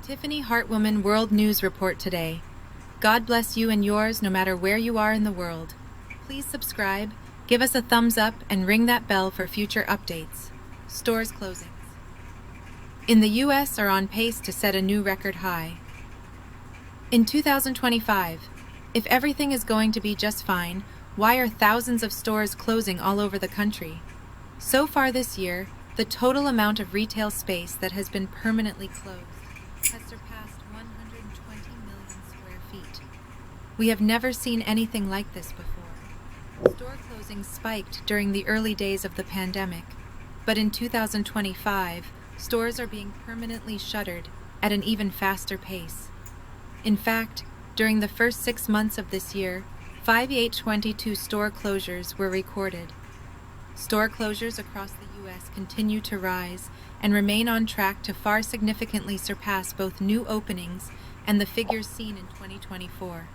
Tiffany Hartwoman World News Report today. God bless you and yours no matter where you are in the world. Please subscribe, give us a thumbs up, and ring that bell for future updates. Stores closings in the U.S. are on pace to set a new record high. In 2025, if everything is going to be just fine, why are thousands of stores closing all over the country? So far this year, the total amount of retail space that has been permanently closed has surpassed 120 million square feet. We have never seen anything like this before. Store closings spiked during the early days of the pandemic, but in 2025, stores are being permanently shuttered at an even faster pace. In fact, during the first 6 months of this year, 5,822 store closures were recorded. Store closures across the U.S. continue to rise and remain on track to far significantly surpass both new openings and the figures seen in 2024.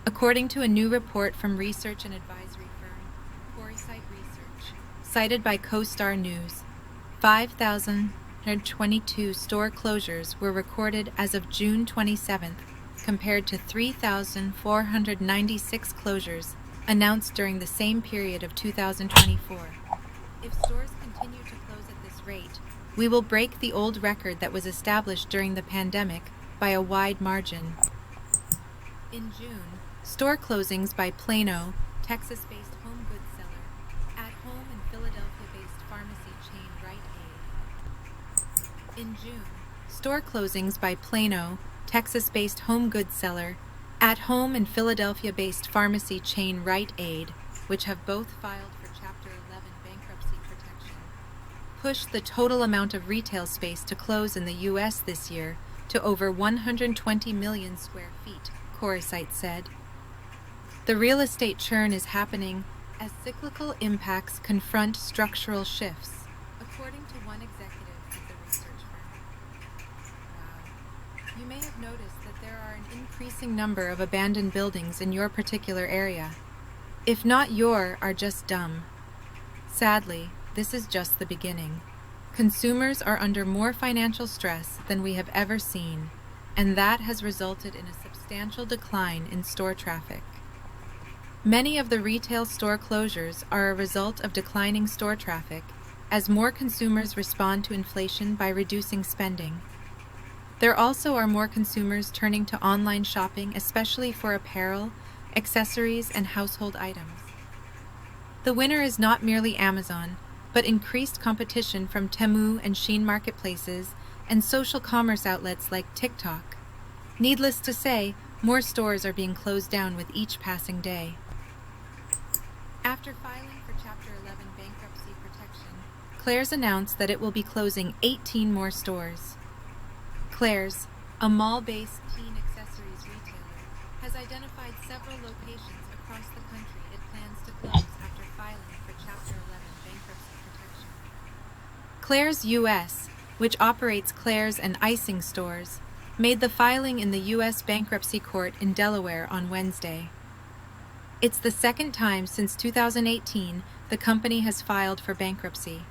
According to a new report from research and advisory firm Foresight Research, cited by CoStar News, 5,022 store closures were recorded as of June 27th, compared to 3,496 closures announced during the same period of 2024. If stores continue to close at this rate, we will break the old record that was established during the pandemic by a wide margin. In June, store closings by Plano, Texas-based home goods seller, At Home and Philadelphia-based pharmacy chain Rite Aid. In June, store closings by Plano, Texas-based home goods seller, At Home and Philadelphia-based pharmacy chain Rite Aid, which have both filed for Chapter 11 bankruptcy protection, pushed the total amount of retail space to close in the U.S. this year to over 120 million square feet, Foresight said. The real estate churn is happening as cyclical impacts confront structural shifts, according to one executive at the research firm. Wow. You may have noticed that there are an increasing number of abandoned buildings in your particular area. If not, are just dumb. Sadly, this is just the beginning. Consumers are under more financial stress than we have ever seen, and that has resulted in a substantial decline in store traffic. Many of the retail store closures are a result of declining store traffic as more consumers respond to inflation by reducing spending. There also are more consumers turning to online shopping, especially for apparel, accessories, and household items. The winner is not merely Amazon, but increased competition from Temu and Shein marketplaces and social commerce outlets like TikTok. Needless to say, more stores are being closed down with each passing day. After filing for Chapter 11 bankruptcy protection, Claire's announced that it will be closing 18 more stores. Claire's, a mall-based teen accessories retailer, has identified several locations across the country it plans to close after filing for Chapter 11 bankruptcy protection. Claire's U.S., which operates Claire's and icing stores, made the filing in the U.S. bankruptcy court in Delaware on Wednesday. It's the second time since 2018 the company has filed for bankruptcy.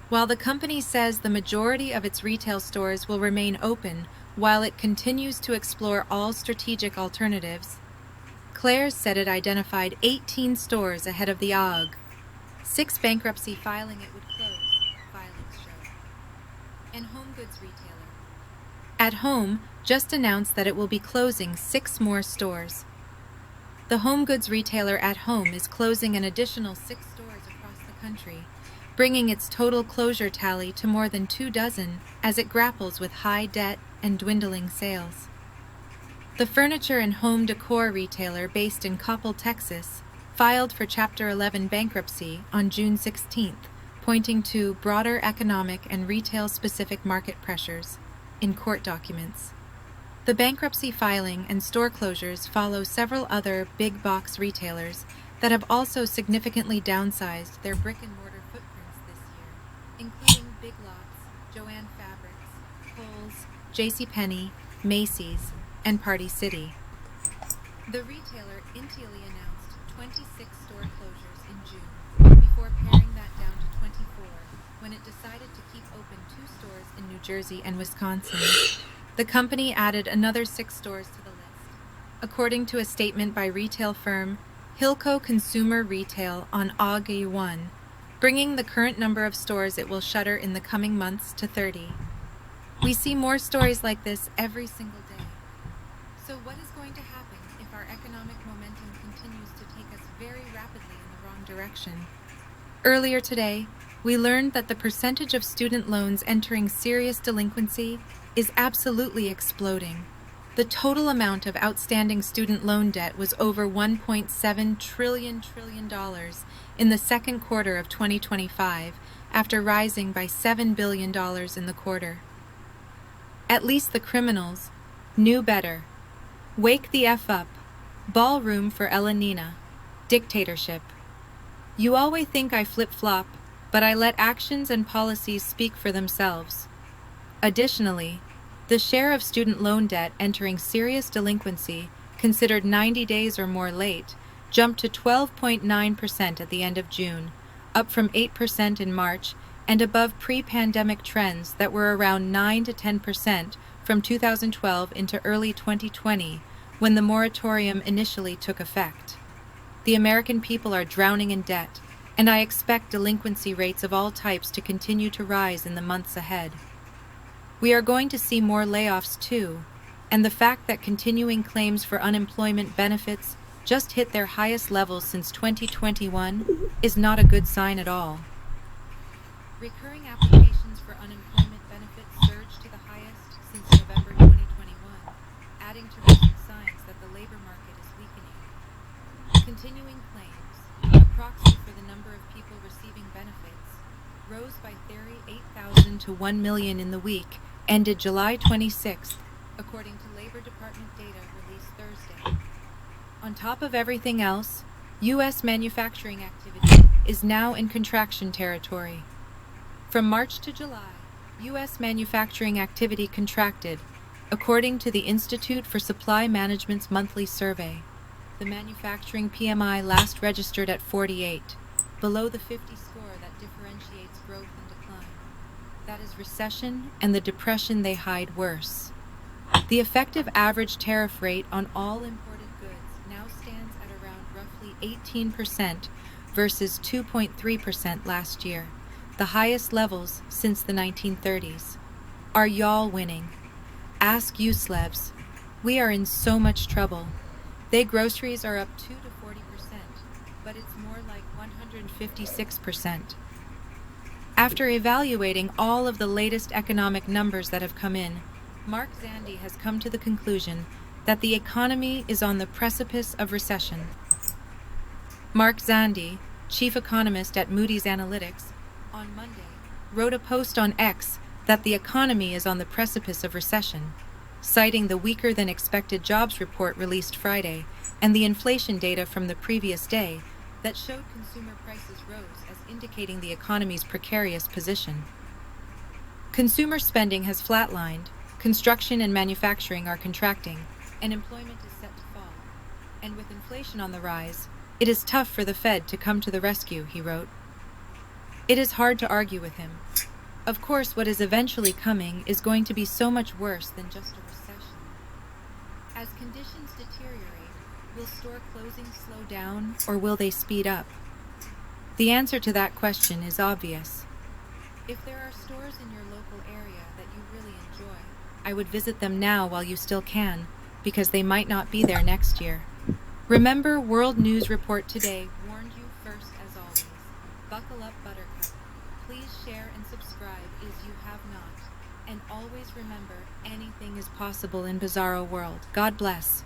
While the company says the majority of its retail stores will remain open while it continues to explore all strategic alternatives, Claire's said it identified 18 stores ahead of the AUG. 6 bankruptcy filing it would close, filings show. And home goods retailer At Home just announced that it will be closing 6 more stores. The home goods retailer At Home is closing an additional 6 stores across the country, bringing its total closure tally to more than 24 as it grapples with high debt and dwindling sales. The furniture and home decor retailer based in Coppell, Texas, filed for Chapter 11 bankruptcy on June 16th, pointing to broader economic and retail-specific market pressures in court documents. The bankruptcy filing and store closures follow several other big-box retailers that have also significantly downsized their brick-and-mortar footprints this year, including Big Lots, Joann Fabrics, Kohl's, JCPenney, Macy's, and Party City. The retailer Intially announced 26 store closures in June, before paring that down to 24 when it decided to keep open 2 stores in New Jersey and Wisconsin. The company added another 6 stores to the list, according to a statement by retail firm Hilco Consumer Retail on August 1, bringing the current number of stores it will shutter in the coming months to 30. We see more stories like this every single day. So what is going to happen if our economic momentum continues to take us very rapidly in the wrong direction? Earlier today, we learned that the percentage of student loans entering serious delinquency is absolutely exploding. The total amount of outstanding student loan debt was over $1.7 trillion in the second quarter of 2025, after rising by $7 billion in the quarter. At least the criminals knew better. Wake the F up. Ballroom for Elenina. Dictatorship. You always think I flip-flop, but I let actions and policies speak for themselves. Additionally, the share of student loan debt entering serious delinquency, considered 90 days or more late, jumped to 12.9% at the end of June, up from 8% in March, and above pre-pandemic trends that were around 9 to 10% from 2012 into early 2020, when the moratorium initially took effect. The American people are drowning in debt, and I expect delinquency rates of all types to continue to rise in the months ahead. We are going to see more layoffs too, and the fact that continuing claims for unemployment benefits just hit their highest levels since 2021 is not a good sign at all. Recurring applications for unemployment benefits surged to the highest since November 2021, adding to recent signs that the labor market is weakening. Continuing claims, a proxy for the number of people receiving benefits, rose by 38,000 to 1 million in the week ended July 26th, according to Labor Department data released Thursday. On top of everything else, U.S. manufacturing activity is now in contraction territory. From March to July, U.S. manufacturing activity contracted, according to the Institute for Supply Management's monthly survey. The manufacturing PMI last registered at 48, below the 50 score that differentiates growth and decline. That is recession and the depression they hide worse. The effective average tariff rate on all imported goods now stands at around roughly 18% versus 2.3% last year, the highest levels since the 1930s. Are y'all winning? Ask USLEVs. We are in so much trouble. They groceries are up 2 to 40%, but it's more like 156%. After evaluating all of the latest economic numbers that have come in, Mark Zandi has come to the conclusion that the economy is on the precipice of recession. Mark Zandi, chief economist at Moody's Analytics, on Monday wrote a post on X that the economy is on the precipice of recession, citing the weaker than expected jobs report released Friday and the inflation data from the previous day that showed consumer prices rose as indicating the economy's precarious position. Consumer spending has flatlined, construction and manufacturing are contracting, and employment is set to fall. And with inflation on the rise, it is tough for the Fed to come to the rescue, he wrote. It is hard to argue with him. Of course, what is eventually coming is going to be so much worse than just a recession. As conditions deteriorate, will store closings slow down or will they speed up? The answer to that question is obvious. If there are stores in your local area that you really enjoy, I would visit them now while you still can, because they might not be there next year. Remember, World News Report today warned you first as always. Buckle up, Buttercup. Please share and subscribe if you have not. And always remember, anything is possible in Bizarro World. God bless.